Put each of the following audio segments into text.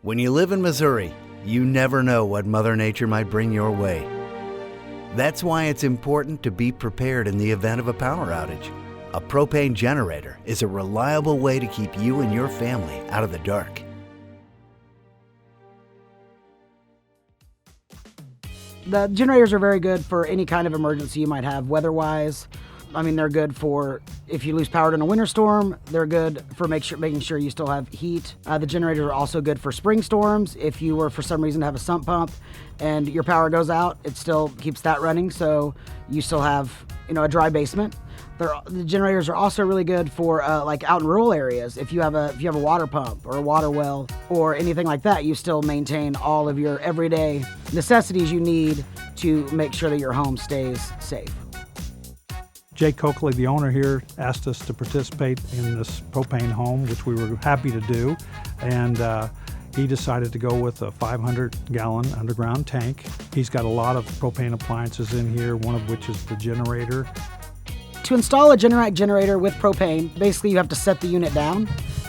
When you live in Missouri, you never know what Mother Nature might bring your way. That's why it's important to be prepared in the event of a power outage. A propane generator is a reliable way to keep you and your family out of the dark. The generators are very good for any kind of emergency you might have weather-wise. I mean, they're good for if you lose power in a winter storm. They're good for making sure you still have heat. The generators are also good for spring storms. If you were for some reason to have a sump pump and your power goes out, it still keeps that running, so you still have a dry basement. The generators are also really good for like out in rural areas. If you have a water pump or a water well or anything like that, you still maintain all of your everyday necessities you need to make sure that your home stays safe. Jake Coakley, the owner here, asked us to participate in this propane home, which we were happy to do, and he decided to go with a 500-gallon underground tank. He's got a lot of propane appliances in here, one of which is the generator. To install a Generac generator with propane, basically you have to set the unit down,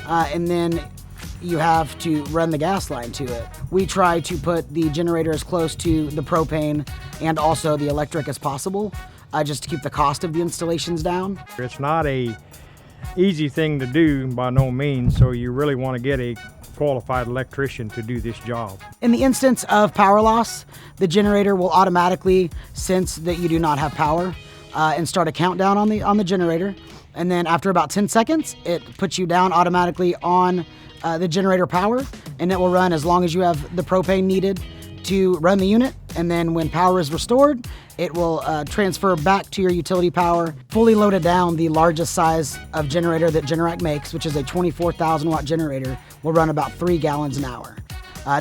and then you have to run the gas line to it. We try to put the generator as close to the propane and also the electric as possible, just to keep the cost of the installations down. It's not a easy thing to do by no means, so you really want to get a qualified electrician to do this job. In the instance of power loss, the generator will automatically sense that you do not have power and start a countdown on the generator. And then after about 10 seconds, it puts you down automatically on the generator power, and it will run as long as you have the propane needed to run the unit. And then when power is restored, it will transfer back to your utility power, fully loaded down. The largest size of generator that Generac makes, which is a 24,000 watt generator, will run about 3 gallons an hour.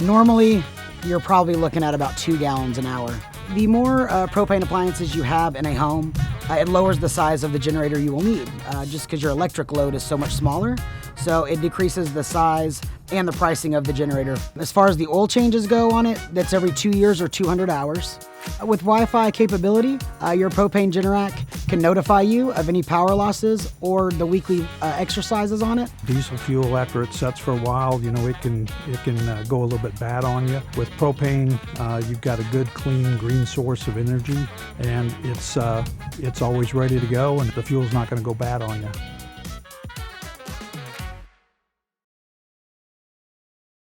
Normally, you're probably looking at about 2 gallons an hour. The more propane appliances you have in a home, it lowers the size of the generator you will need, just because your electric load is so much smaller. So it decreases the size and the pricing of the generator. As far as the oil changes go on it, that's every 2 years or 200 hours. With Wi-Fi capability, your propane Generac can notify you of any power losses or the weekly exercises on it. Diesel fuel, after it sets for a while, it can go a little bit bad on you. With propane, you've got a good, clean, green source of energy, and it's always ready to go, and the fuel's not going to go bad on you.